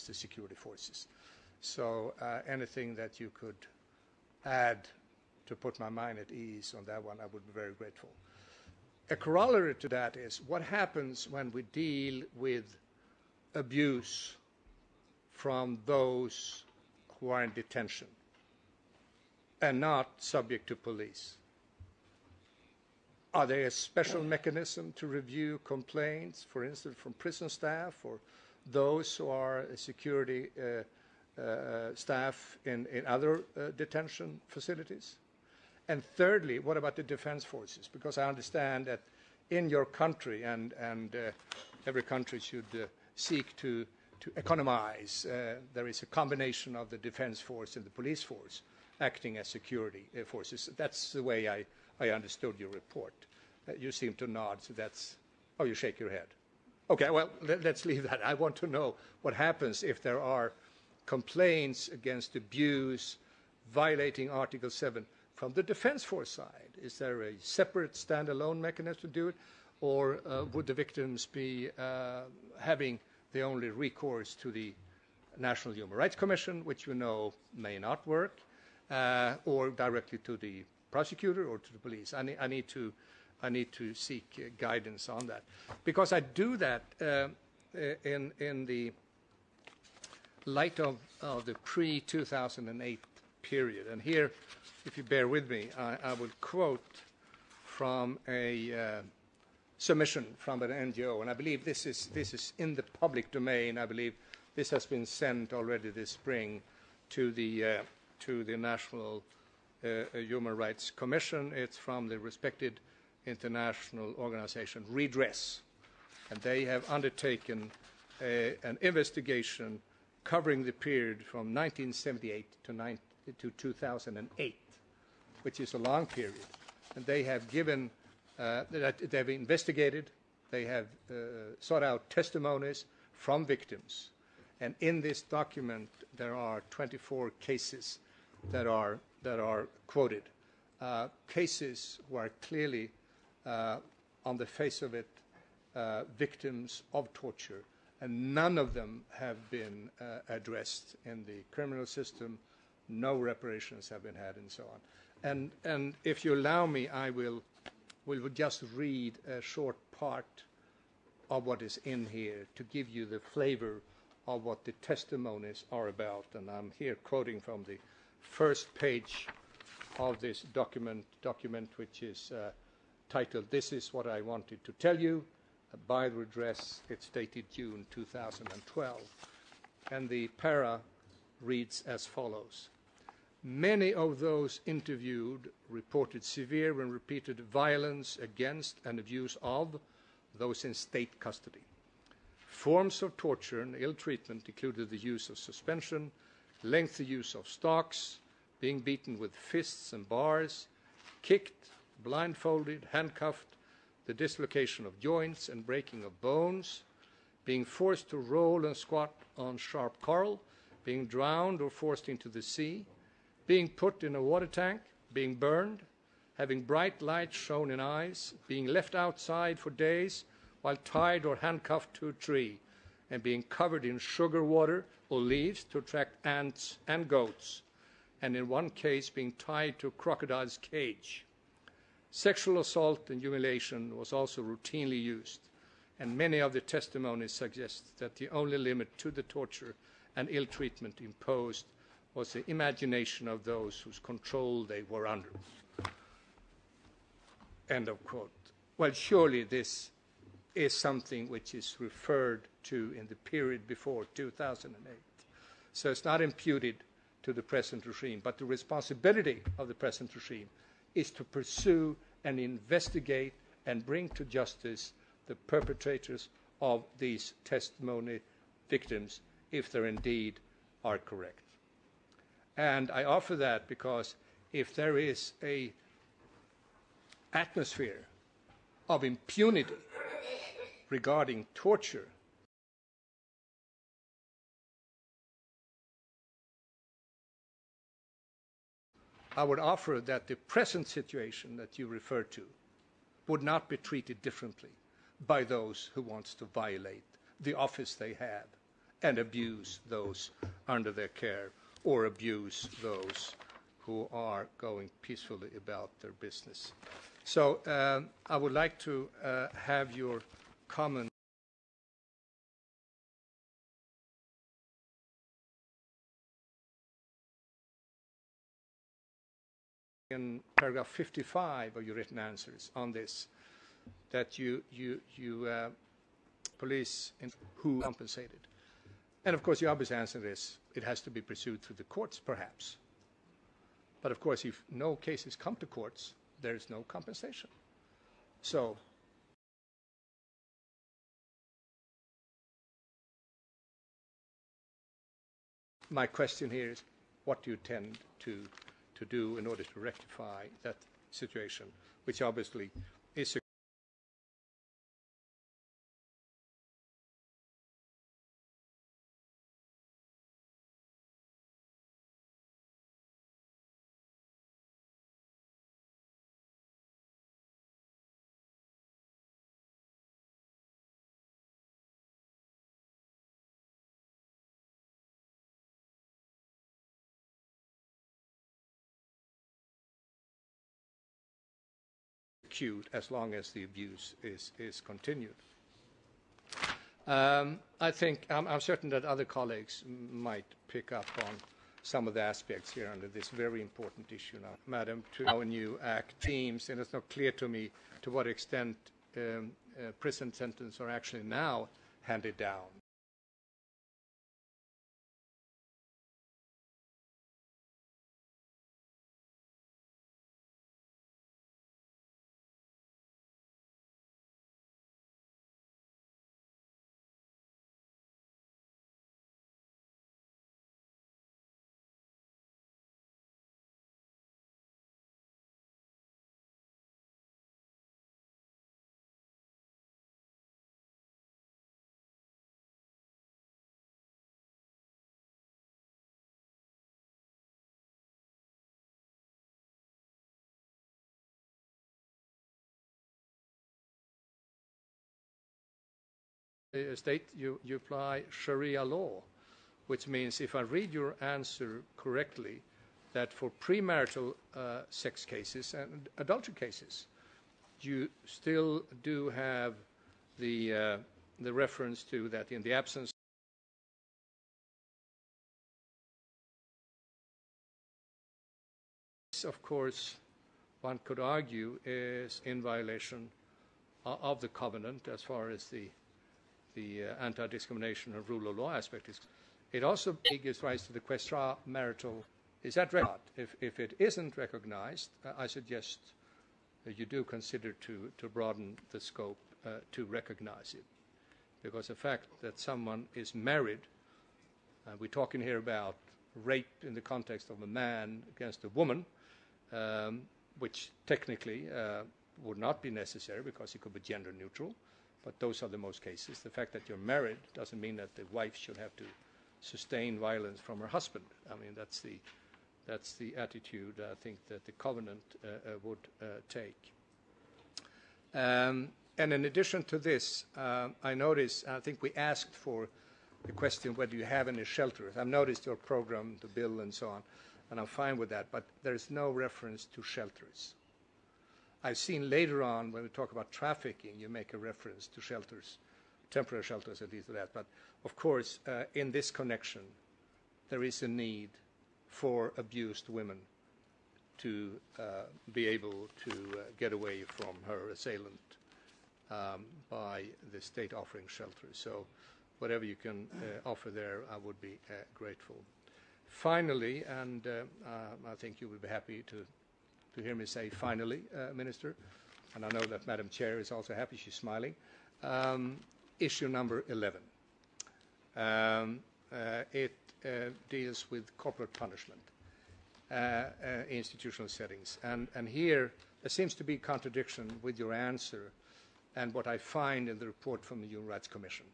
the security forces. So anything that you could add to put my mind at ease on that one, I would be very grateful. A corollary to that is what happens when we deal with abuse from those who are in detention and not subject to police. Are there a special mechanism to review complaints, for instance, from prison staff or those who are security staff in other detention facilities? And thirdly, what about the defense forces? Because I understand that in your country, and every country should seek to economize, there is a combination of the defense force and the police force acting as security forces. That's the way I understood your report. You seem to nod, so that's... Oh, you shake your head. Okay, well, let's leave that. I want to know what happens if there are complaints against abuse, violating Article 7 from the defense force side. Is there a separate standalone mechanism to do it, or would the victims be having the only recourse to the National Human Rights Commission, which we know may not work, or directly to the prosecutor or to the police? I need to seek guidance on that, because I do that in the light of the pre-2008 period. And here, if you bear with me, I will quote from a submission from an NGO, and I believe this is in the public domain. I believe this has been sent already this spring to the National Human Rights Commission. It's from the respected international organization Redress, and they have undertaken an investigation covering the period from 1978 to 2008, which is a long period. And they have given, they have investigated, they have sought out testimonies from victims, and in this document there are 24 cases that are quoted, cases who are clearly on the face of it, victims of torture, and none of them have been addressed in the criminal system. No reparations have been had, and so on. And if you allow me, I will just read a short part of what is in here to give you the flavor of what the testimonies are about. And I'm here quoting from the first page of this document which is titled, "This is what I wanted to tell you," by Redress. It's dated June 2012. And the para reads as follows. Many of those interviewed reported severe and repeated violence against and abuse of those in state custody. Forms of torture and ill treatment included the use of suspension, lengthy use of stocks, being beaten with fists and bars, kicked, blindfolded, handcuffed, the dislocation of joints and breaking of bones, being forced to roll and squat on sharp coral, being drowned or forced into the sea, being put in a water tank, being burned, having bright lights shown in eyes, being left outside for days while tied or handcuffed to a tree, and being covered in sugar water or leaves to attract ants and goats, and in one case being tied to a crocodile's cage. Sexual assault and humiliation was also routinely used, and many of the testimonies suggest that the only limit to the torture and ill treatment imposed was the imagination of those whose control they were under. End of quote. Well, surely this is something which is referred to in the period before 2008. So it's not imputed to the present regime, but the responsibility of the present regime is to pursue and investigate and bring to justice the perpetrators of these testimony victims, if they indeed are correct. And I offer that because if there is an atmosphere of impunity regarding torture, I would offer that the present situation that you refer to would not be treated differently by those who want to violate the office they have and abuse those under their care or abuse those who are going peacefully about their business. So I would like to have your comment in paragraph 55 of your written answers on this, that you police who compensated. And of course, the obvious answer is it has to be pursued through the courts, perhaps. But of course, if no cases come to courts, there is no compensation. So my question here is, what do you tend to do in order to rectify that situation, which obviously is acute as long as the abuse is continued. I think I'm certain that other colleagues might pick up on some of the aspects here under this very important issue now. Madam, to how a new act teams, and it's not clear to me to what extent prison sentences are actually now handed down. State you apply Sharia law, which means, if I read your answer correctly, that for premarital sex cases and adultery cases, you still do have the reference to that in the absence. This, of course, one could argue is in violation of the covenant as far as the anti-discrimination and rule of law aspect is. It also gives rise to the question of marital. Is that recognized? If it isn't recognized, I suggest that you do consider to broaden the scope to recognize it. Because the fact that someone is married, and we're talking here about rape in the context of a man against a woman, which technically would not be necessary because it could be gender neutral. But those are the most cases. The fact that you're married doesn't mean that the wife should have to sustain violence from her husband. I mean, that's the attitude I think that the covenant would take. And in addition to this, I noticed, I think we asked for the question whether you have any shelters. I've noticed your program, the bill and so on, and I'm fine with that, but there's no reference to shelters. I've seen later on, when we talk about trafficking, you make a reference to shelters, temporary shelters at least, that. But of course, in this connection, there is a need for abused women to be able to get away from her assailant by the state offering shelter. So whatever you can offer there, I would be grateful. Finally, and I think you will be happy to hear me say finally, Minister, and I know that Madam Chair is also happy, she's smiling. Issue number 11. It deals with corporate punishment, institutional settings. And here, there seems to be contradiction with your answer and what I find in the report from the Human Rights Commission.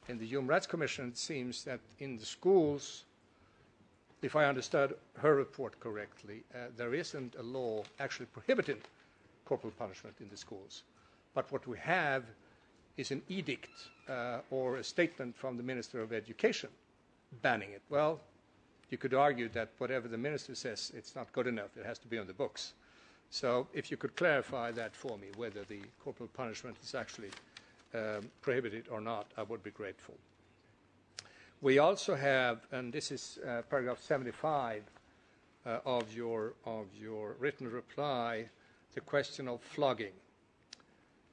In the Human Rights Commission, it seems that in the schools, if I understood her report correctly, there isn't a law actually prohibiting corporal punishment in the schools. But what we have is an edict or a statement from the Minister of Education banning it. Well, you could argue that whatever the minister says, it's not good enough. It has to be on the books. So if you could clarify that for me, whether the corporal punishment is actually prohibited or not, I would be grateful. We also have, and this is paragraph 75 of your written reply, the question of flogging.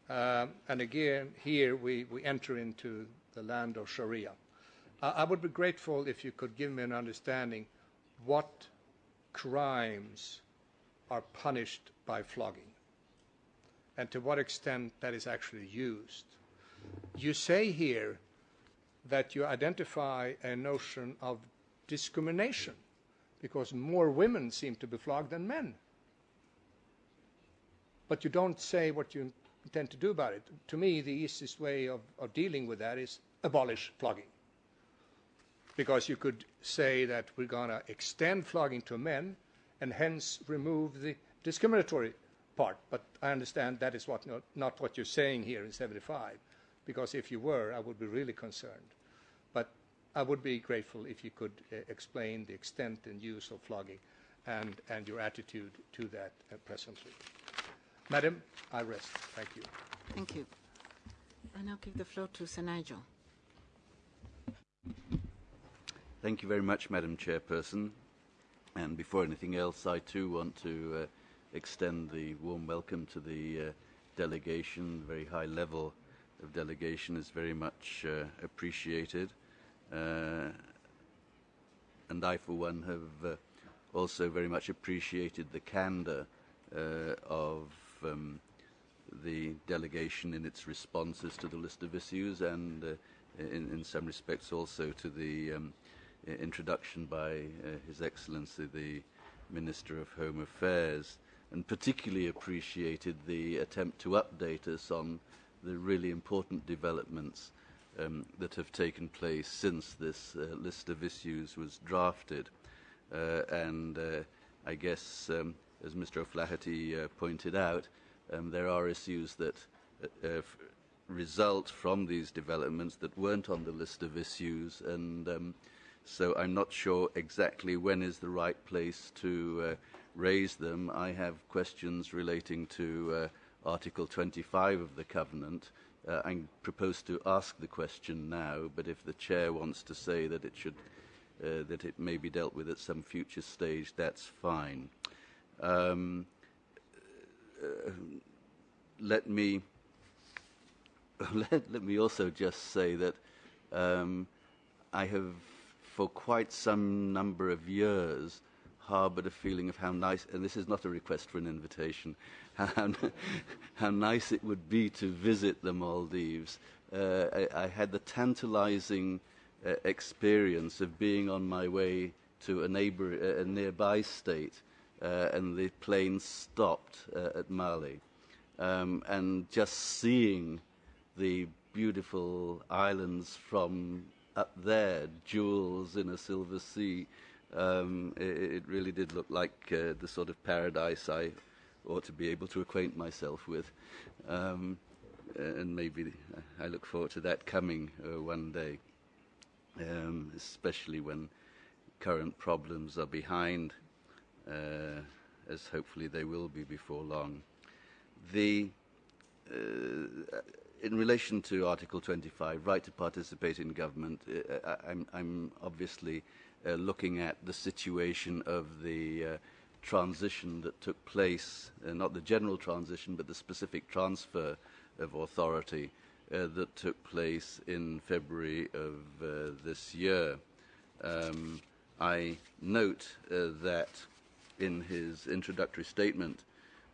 And again, here we enter into the land of Sharia. I would be grateful if you could give me an understanding what crimes are punished by flogging and to what extent that is actually used. You say here that you identify a notion of discrimination because more women seem to be flogged than men. But you don't say what you intend to do about it. To me, the easiest way of dealing with that is abolish flogging. Because you could say that we're going to extend flogging to men and hence remove the discriminatory part. But I understand that is not what you're saying here in 75. Because if you were, I would be really concerned. But I would be grateful if you could explain the extent and use of flogging and your attitude to that presently. Madam, I rest. Thank you. Thank you. I now give the floor to Sir Nigel. Thank you very much, Madam Chairperson. And before anything else, I too want to extend the warm welcome to the delegation. The very high level of delegation is very much appreciated. And I, for one, have also very much appreciated the candor of the delegation in its responses to the list of issues and in some respects also to the introduction by His Excellency the Minister of Home Affairs, and particularly appreciated the attempt to update us on the really important developments that have taken place since this list of issues was drafted. And I guess, as Mr. O'Flaherty pointed out, there are issues that result from these developments that weren't on the list of issues, and so I'm not sure exactly when is the right place to raise them. I have questions relating to Article 25 of the Covenant. I propose to ask the question now, but if the Chair wants to say that it should, that it may be dealt with at some future stage, that's fine. Let me also just say that I have, for quite some number of years, harboured a feeling of how nice, and this is not a request for an invitation, how nice it would be to visit the Maldives. I had the tantalising experience of being on my way to a nearby state, and the plane stopped at Mali, and just seeing the beautiful islands from up there, jewels in a silver sea, it really did look like the sort of paradise I ought to be able to acquaint myself with. And maybe I look forward to that coming one day, especially when current problems are behind, as hopefully they will be before long. In relation to Article 25, right to participate in government, I'm obviously looking at the situation of the transition that took place, not the general transition, but the specific transfer of authority that took place in February of this year. I note that in his introductory statement,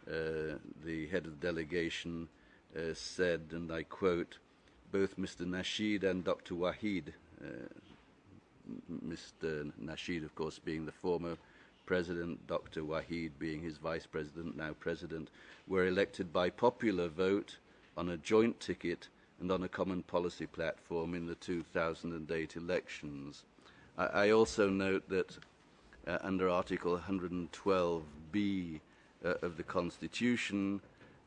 the head of the delegation said, and I quote, both Mr. Nasheed and Dr. Wahid, Mr. Nasheed, of course, being the former president, Dr. Wahid being his vice president, now president, were elected by popular vote on a joint ticket and on a common policy platform in the 2008 elections. I also note that under Article 112B of the Constitution,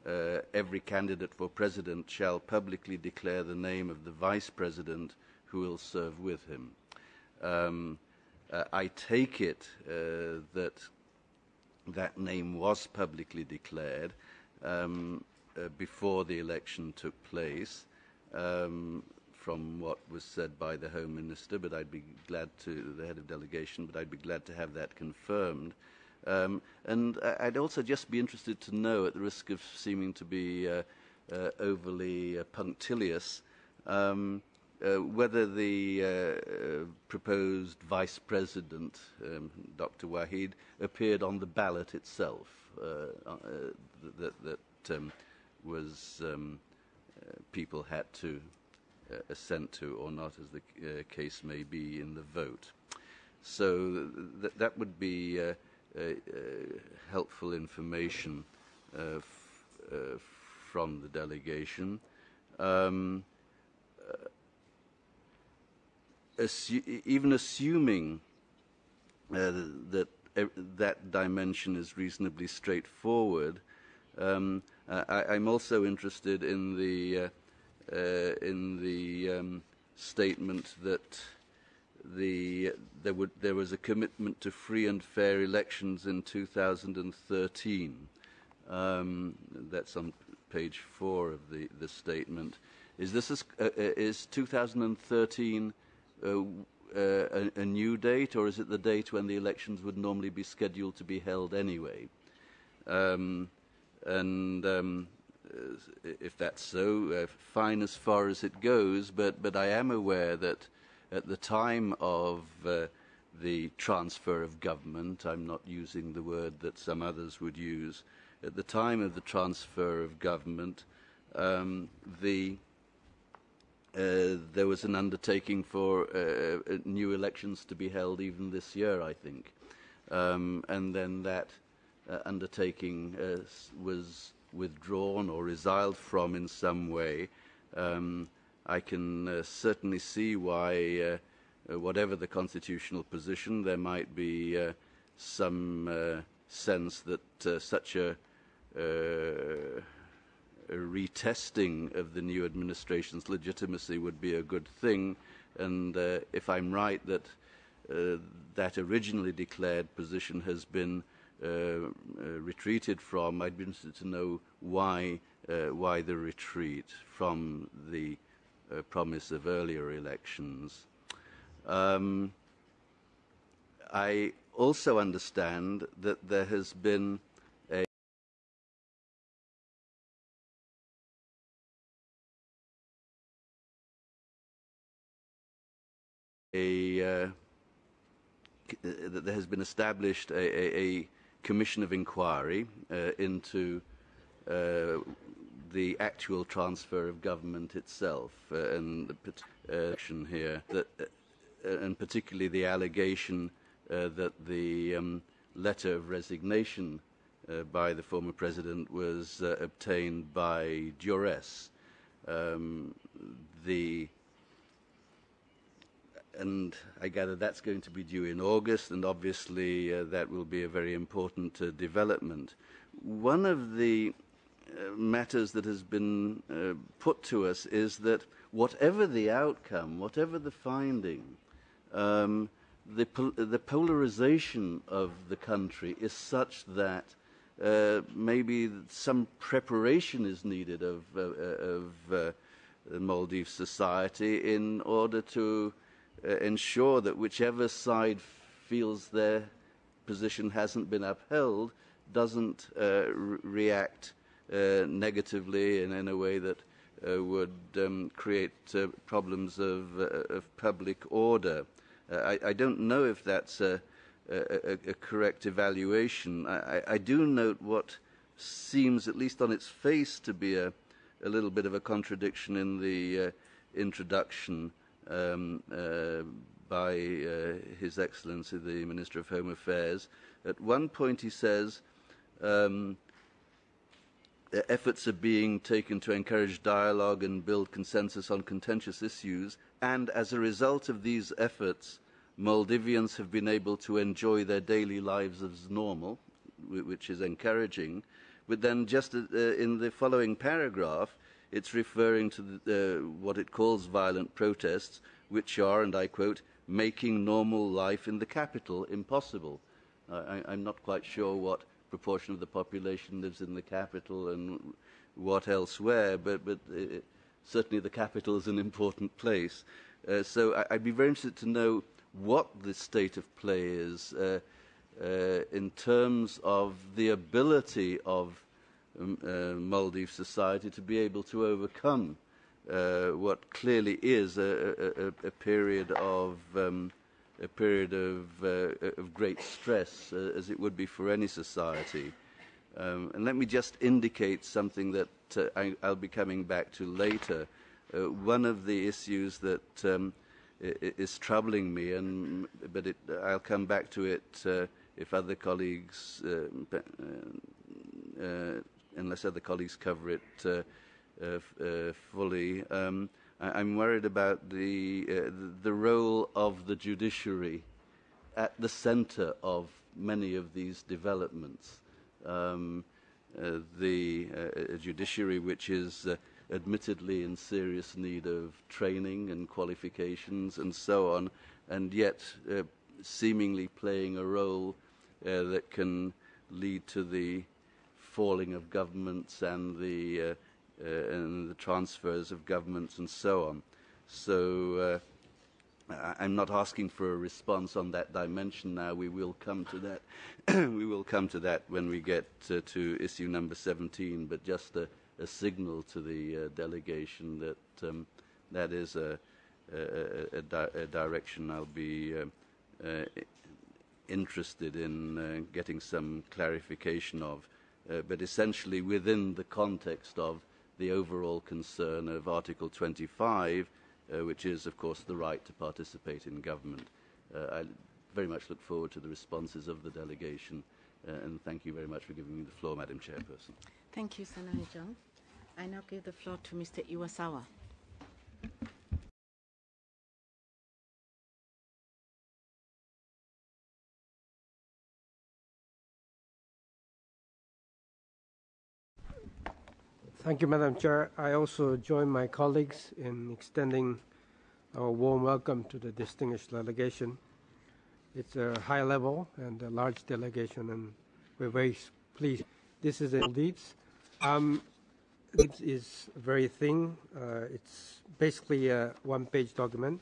every candidate for president shall publicly declare the name of the vice president who will serve with him. I take it that that name was publicly declared before the election took place, from what was said by the Home Minister, but I'd be glad to, the head of delegation, but I'd be glad to have that confirmed. And I'd also just be interested to know, at the risk of seeming to be overly punctilious, whether the proposed vice president, Dr. Wahid, appeared on the ballot itself, that was people had to assent to or not, as the case may be in the vote. So that would be helpful information from the delegation. Even assuming that that dimension is reasonably straightforward, I'm also interested in the statement that there was a commitment to free and fair elections in 2013. That's on page 4 of the statement. Is 2013 a new date, or is it the date when the elections would normally be scheduled to be held anyway? If that's so, fine as far as it goes, but I am aware that at the time of the transfer of government, I'm not using the word that some others would use, at the time of the transfer of government, there was an undertaking for new elections to be held even this year, I think. And then that undertaking was withdrawn or resiled from in some way. I can certainly see why, whatever the constitutional position, there might be some sense that such a retesting of the new administration's legitimacy would be a good thing. And if I'm right that that originally declared position has been retreated from, I'd be interested to know why the retreat from the promise of earlier elections. I also understand that there has been that there has been established a commission of inquiry into the actual transfer of government itself, and the action here, and particularly the allegation that the letter of resignation by the former president was obtained by duress. And I gather that's going to be due in August, and obviously that will be a very important development. One of the matters that has been put to us is that whatever the outcome, whatever the finding, the polarization of the country is such that maybe some preparation is needed of the Maldives society in order to ensure that whichever side feels their position hasn't been upheld doesn't react negatively and in a way that would create problems of public order. I don't know if that's a correct evaluation. I do note what seems, at least on its face, to be a little bit of a contradiction in the introduction by His Excellency the Minister of Home Affairs. At one point he says efforts are being taken to encourage dialogue and build consensus on contentious issues, and as a result of these efforts Maldivians have been able to enjoy their daily lives as normal, which is encouraging, but then just in the following paragraph, it's referring to what it calls violent protests, which are, and I quote, making normal life in the capital impossible. I'm not quite sure what proportion of the population lives in the capital and what elsewhere, but certainly the capital is an important place. So I'd be very interested to know what the state of play is in terms of the ability of Maldives society to be able to overcome what clearly is a period of great stress, as it would be for any society. And let me just indicate something that I'll be coming back to later. One of the issues that is troubling me, but I'll come back to it if other colleagues, unless other colleagues cover it fully. I'm worried about the role of the judiciary at the centre of many of these developments. The judiciary which is admittedly in serious need of training and qualifications and so on, and yet seemingly playing a role that can lead to the falling of governments and the transfers of governments and so on. So I'm not asking for a response on that dimension now. We will come to that. We will come to that when we get to issue number 17. But just a signal to the delegation that that is a direction I'll be interested in getting some clarification of. But essentially within the context of the overall concern of Article 25, which is, of course, the right to participate in government. I very much look forward to the responses of the delegation, and thank you very much for giving me the floor, Madam Chairperson. Thank you, Senator Jung. I now give the floor to Mr. Iwasawa. Thank you, Madam Chair. I also join my colleagues in extending our warm welcome to the distinguished delegation. It's a high level and a large delegation, and we're very pleased. This is Maldives. It is very thin. It's basically a one-page document,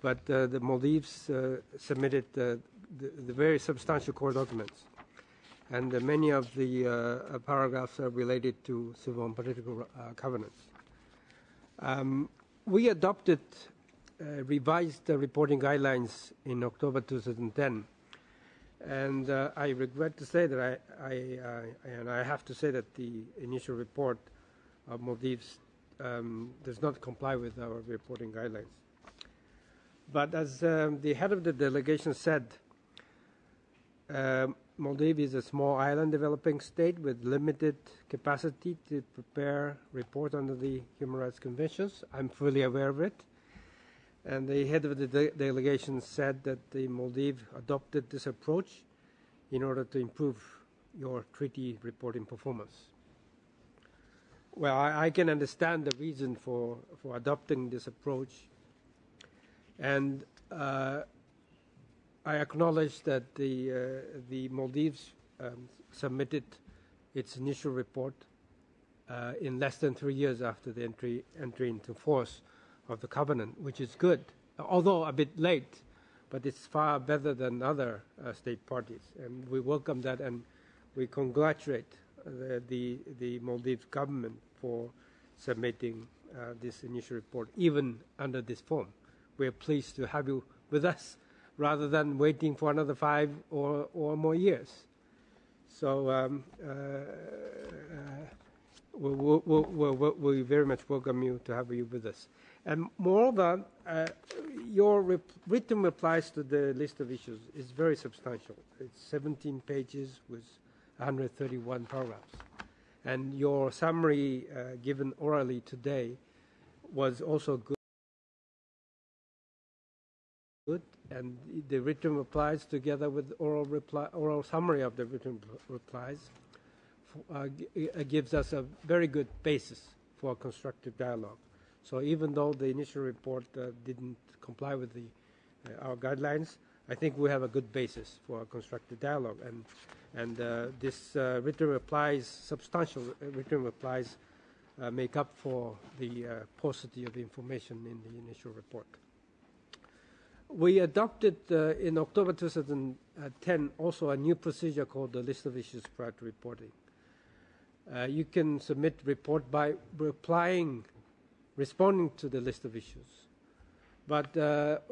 but the Maldives submitted the very substantial core documents. And many of the paragraphs are related to civil and political governance. We adopted revised reporting guidelines in October 2010, and I regret to say that I have to say that the initial report of Maldives does not comply with our reporting guidelines. But as the head of the delegation said, Maldives is a small island developing state with limited capacity to prepare report under the Human Rights Conventions. I'm fully aware of it. And the head of the delegation said that the Maldives adopted this approach in order to improve your treaty reporting performance. Well, I can understand the reason for adopting this approach. And I acknowledge that the Maldives submitted its initial report in less than 3 years after the entry into force of the covenant, which is good, although a bit late, but it's far better than other state parties, and we welcome that, and we congratulate the Maldives government for submitting this initial report, even under this form. We're pleased to have you with us, rather than waiting for another 5 or more years. So we very much welcome you to have you with us. And moreover, your written replies to the list of issues is very substantial. It's 17 pages with 131 paragraphs. And your summary given orally today was also good. And the written replies together with oral summary of the written replies gives us a very good basis for a constructive dialogue. So even though the initial report didn't comply with our guidelines, I think we have a good basis for a constructive dialogue. And this written replies, substantial written replies, make up for the paucity of information in the initial report. We adopted in October 2010 also a new procedure called the list of issues prior to reporting. You can submit report by responding to the list of issues. But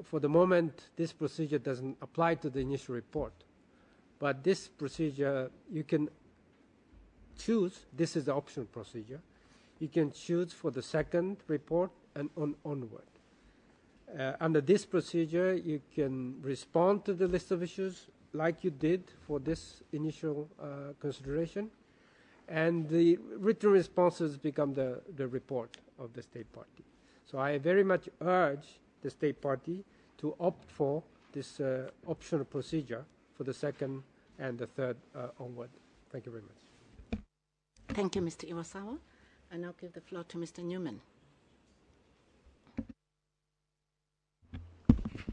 for the moment, this procedure doesn't apply to the initial report. But this procedure, you can choose, this is the optional procedure, you can choose for the second report and onward. Under this procedure, you can respond to the list of issues like you did for this initial consideration, and the written responses become the report of the state party. So I very much urge the state party to opt for this optional procedure for the second and the third onward. Thank you very much. Thank you, Mr. Iwasawa. I now give the floor to Mr. Newman.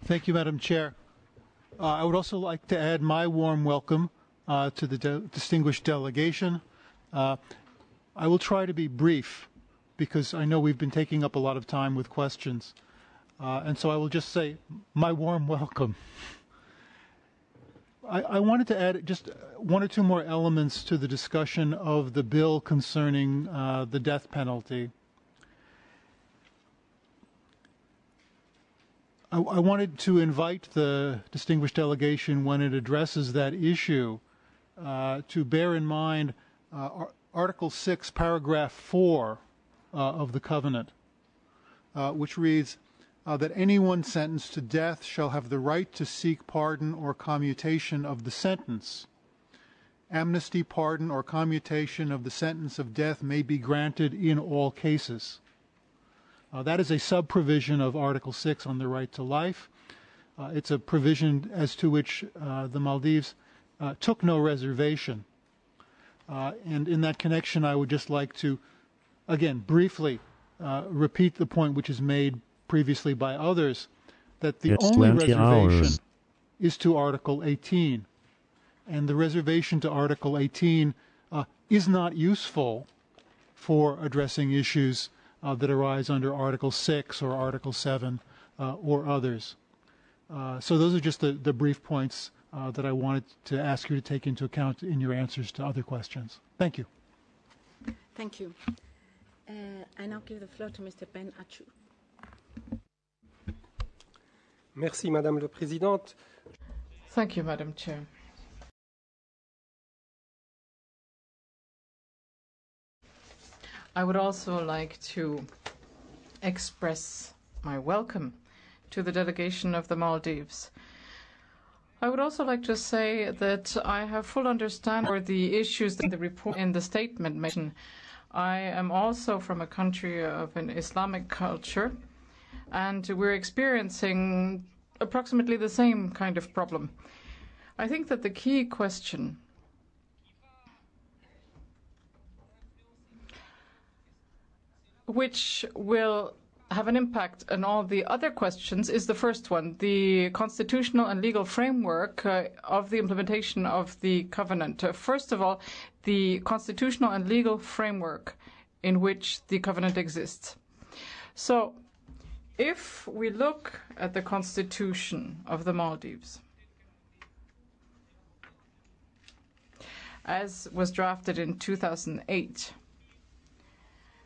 Thank you, Madam Chair. I would also like to add my warm welcome to the distinguished delegation. I will try to be brief because I know we've been taking up a lot of time with questions. And so I will just say my warm welcome. I wanted to add just one or two more elements to the discussion of the bill concerning the death penalty. I wanted to invite the distinguished delegation, when it addresses that issue, to bear in mind Article 6, Paragraph 4 of the Covenant, which reads that anyone sentenced to death shall have the right to seek pardon or commutation of the sentence. Amnesty, pardon, or commutation of the sentence of death may be granted in all cases. That is a sub-provision of Article 6 on the right to life. It's a provision as to which the Maldives took no reservation. And in that connection, I would just like to, again, briefly repeat the point which is made previously by others, that the only reservation is to Article 18. And the reservation to Article 18 is not useful for addressing issues that arise under Article 6 or Article 7 or others. So those are just the brief points that I wanted to ask you to take into account in your answers to other questions. Thank you. Thank you. I now give the floor to Mr. Ben Achu. Merci, Madame la Présidente. Thank you, Madam Chair. I would also like to express my welcome to the delegation of the Maldives. I would also like to say that I have full understanding for the issues in the report, in the statement mentioned. I am also from a country of an Islamic culture, and we're experiencing approximately the same kind of problem. I think that the key question which will have an impact on all the other questions is the first one, the constitutional and legal framework of the implementation of the covenant. First of all, the constitutional and legal framework in which the covenant exists. So, if we look at the constitution of the Maldives, as was drafted in 2008,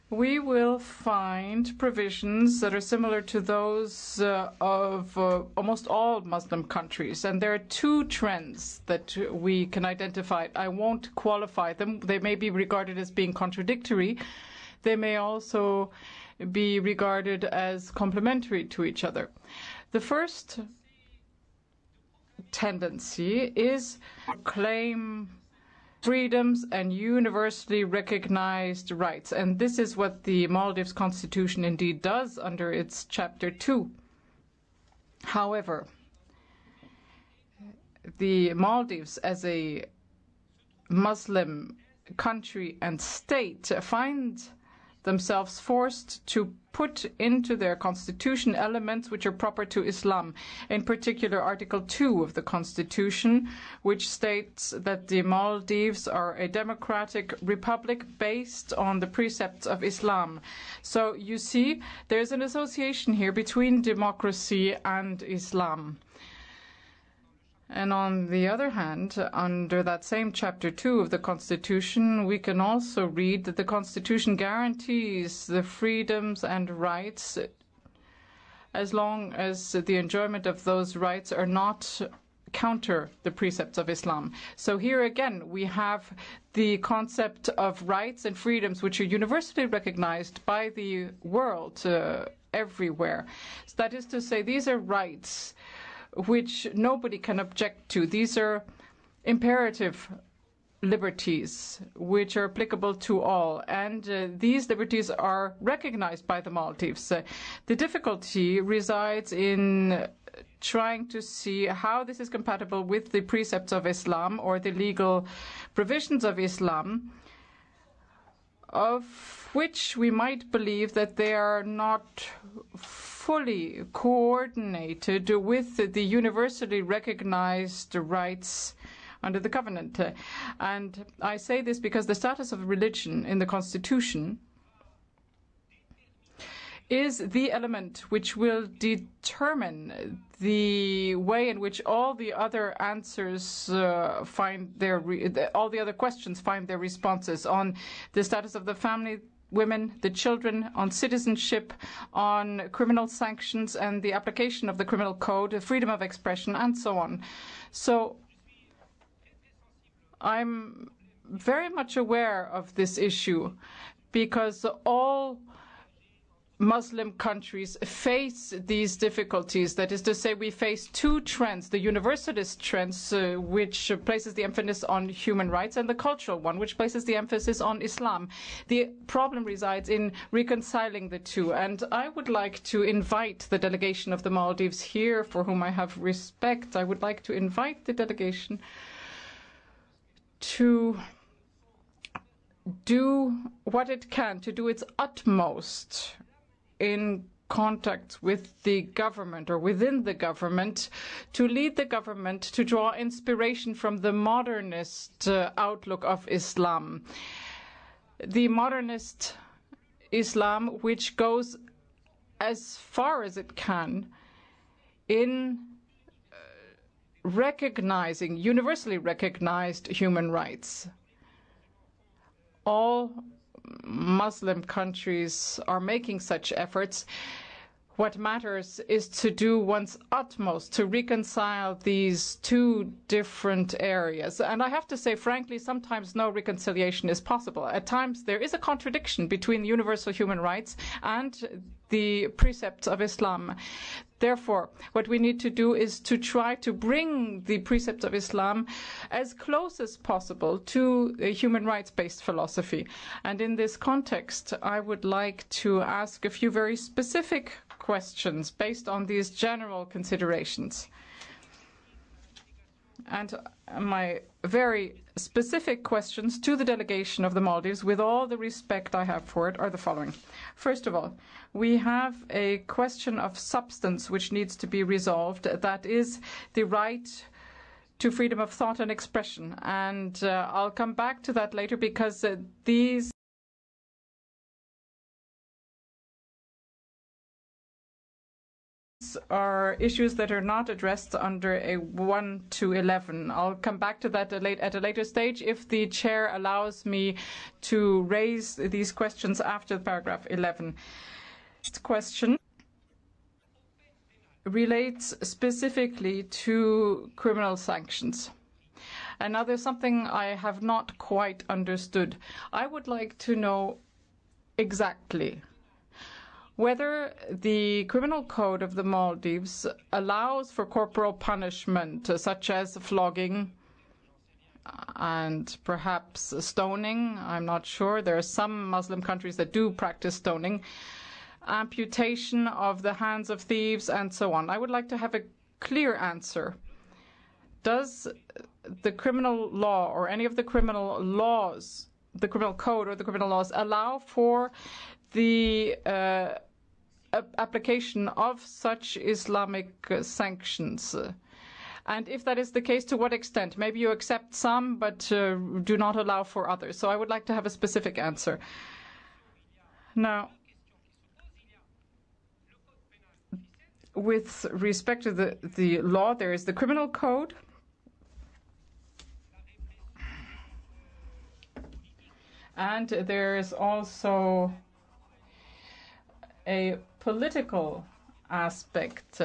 we will find provisions that are similar to those of almost all Muslim countries. And there are two trends that we can identify. I won't qualify them. They may be regarded as being contradictory. They may also be regarded as complementary to each other. The first tendency is to claim freedoms and universally recognized rights. And this is what the Maldives Constitution indeed does under its Chapter 2. However, the Maldives as a Muslim country and state find themselves forced to put into their constitution elements which are proper to Islam. In particular, Article 2 of the Constitution, which states that the Maldives are a democratic republic based on the precepts of Islam. So you see, there's an association here between democracy and Islam. And on the other hand, under that same Chapter 2 of the Constitution, we can also read that the Constitution guarantees the freedoms and rights as long as the enjoyment of those rights are not counter the precepts of Islam. So here again, we have the concept of rights and freedoms which are universally recognized by the world everywhere. So that is to say, these are rights which nobody can object to. These are imperative liberties which are applicable to all, and these liberties are recognized by the Maldives. The difficulty resides in trying to see how this is compatible with the precepts of Islam or the legal provisions of Islam, of which we might believe that they are not fully coordinated with the universally recognized rights under the covenant. And I say this because the status of religion in the Constitution is the element which will determine the way in which all the other answers find their all the other questions find their responses on the status of the family, women, the children, on citizenship, on criminal sanctions and the application of the criminal code, freedom of expression, and so on. So I'm very much aware of this issue because all Muslim countries face these difficulties. That is to say, we face two trends, the universalist trends, which places the emphasis on human rights, and the cultural one, which places the emphasis on Islam. The problem resides in reconciling the two, and I would like to invite the delegation of the Maldives here, for whom I have respect. I would like to invite the delegation to do what it can, to do its utmost in contact with the government or within the government, to lead the government to draw inspiration from the modernist outlook of Islam. The modernist Islam, which goes as far as it can in recognizing, universally recognized human rights. All Muslim countries are making such efforts. What matters is to do one's utmost to reconcile these two different areas. And I have to say, frankly, sometimes no reconciliation is possible. At times there is a contradiction between universal human rights and the precepts of Islam. Therefore, what we need to do is to try to bring the precepts of Islam as close as possible to a human rights-based philosophy. And in this context, I would like to ask a few very specific questions based on these general considerations. And my very specific questions to the delegation of the Maldives, with all the respect I have for it, are the following. First of all, we have a question of substance which needs to be resolved. That is the right to freedom of thought and expression. And I'll come back to that later because these are issues that are not addressed under a 1 to 11. I'll come back to that at a later stage if the chair allows me to raise these questions after paragraph 11. This question relates specifically to criminal sanctions. And now there's something I have not quite understood. I would like to know exactly whether the criminal code of the Maldives allows for corporal punishment, such as flogging and perhaps stoning. I'm not sure. There are some Muslim countries that do practice stoning, amputation of the hands of thieves, and so on. I would like to have a clear answer. Does the criminal law or any of the criminal laws the criminal code or the criminal laws allow for the application of such Islamic sanctions? And if that is the case, to what extent? Maybe you accept some, but do not allow for others. So I would like to have a specific answer. Now, with respect to the law, there is the criminal code. And there is also a political aspect.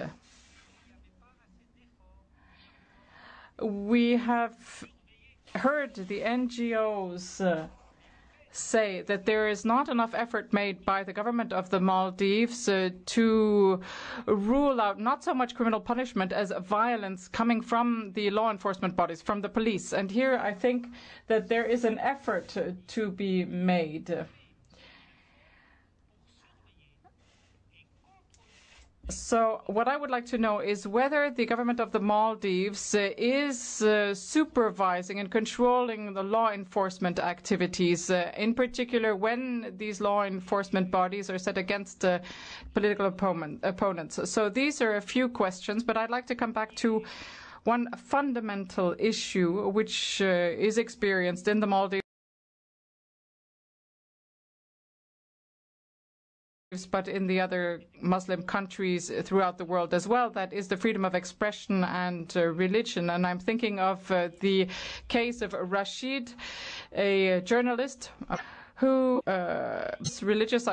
We have heard the NGOs say that there is not enough effort made by the government of the Maldives to rule out not so much criminal punishment as violence coming from the law enforcement bodies, from the police. And here I think that there is an effort to be made. So what I would like to know is whether the government of the Maldives is supervising and controlling the law enforcement activities, in particular when these law enforcement bodies are set against political opponents. So these are a few questions, but I'd like to come back to one fundamental issue which is experienced in the Maldives, but in the other Muslim countries throughout the world as well. That is the freedom of expression and religion. And I'm thinking of the case of Rashid, a journalist who is religious.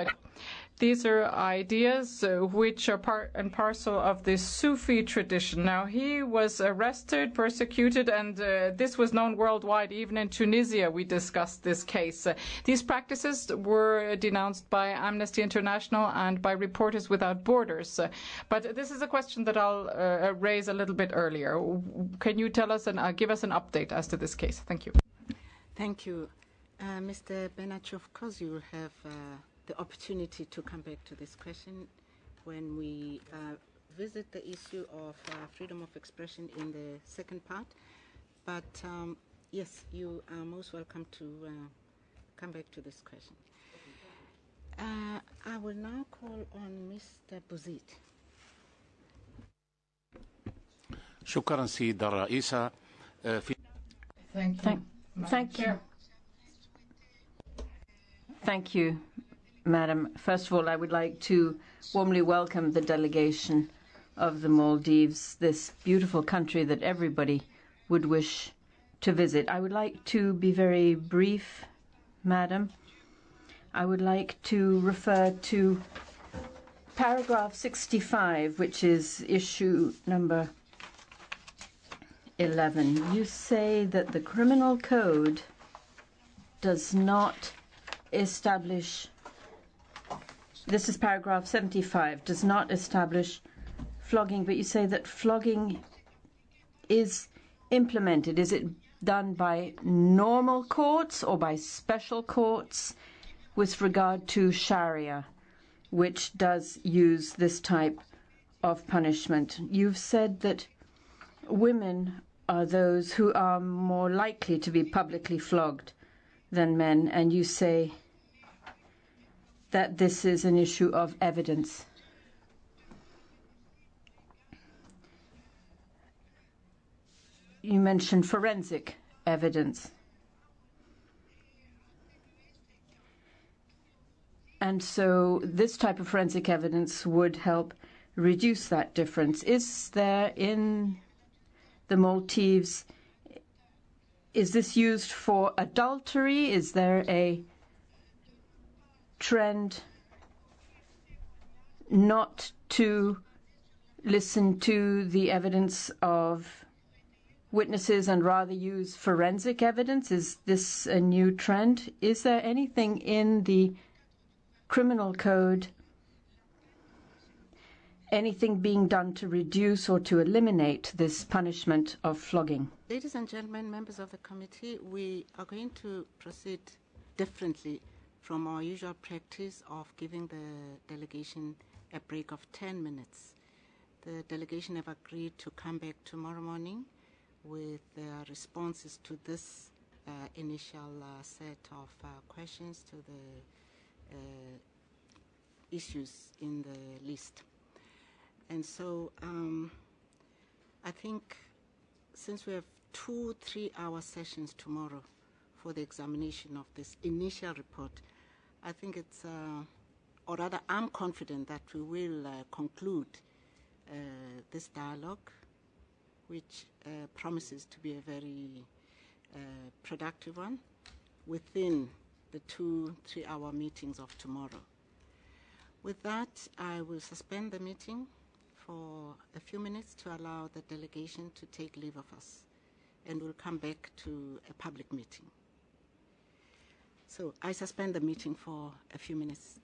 These are ideas which are part and parcel of the Sufi tradition. Now, he was arrested, persecuted, and this was known worldwide. Even in Tunisia, we discussed this case. These practices were denounced by Amnesty International and by Reporters Without Borders. But this is a question that I'll raise a little bit earlier. Can you tell us and give us an update as to this case? Thank you. Thank you. Mr. Benach, of course, you will have the opportunity to come back to this question when we visit the issue of freedom of expression in the second part. But yes, you are most welcome to come back to this question. I will now call on Mr. Bouzid. شكرا سيدة الرئيسة. Thank you, Madam. First of all, I would like to warmly welcome the delegation of the Maldives, this beautiful country that everybody would wish to visit. I would like to be very brief, Madam. I would like to refer to paragraph 65, which is issue number 11. You say that the criminal code does not establish, this is paragraph 75, does not establish flogging, but you say that flogging is implemented. Is it done by normal courts or by special courts with regard to Sharia, which does use this type of punishment? You've said that women are those who are more likely to be publicly flogged than men, and you say that this is an issue of evidence. You mentioned forensic evidence. And so this type of forensic evidence would help reduce that difference. Is there in the Maldives, is this used for adultery? Is there a trend not to listen to the evidence of witnesses and rather use forensic evidence? Is this a new trend? Is there anything in the criminal code, anything being done to reduce or to eliminate this punishment of flogging? Ladies and gentlemen, members of the committee, we are going to proceed differently from our usual practice of giving the delegation a break of 10 minutes. The delegation have agreed to come back tomorrow morning with their responses to this initial set of questions to the issues in the list. And so I think since we have 2 3-hour sessions tomorrow for the examination of this initial report, I think it's, or rather I'm confident that we will conclude this dialogue, which promises to be a very productive one within the 2 3-hour meetings of tomorrow. With that, I will suspend the meeting for a few minutes to allow the delegation to take leave of us, and we'll come back to a public meeting. So I suspend the meeting for a few minutes.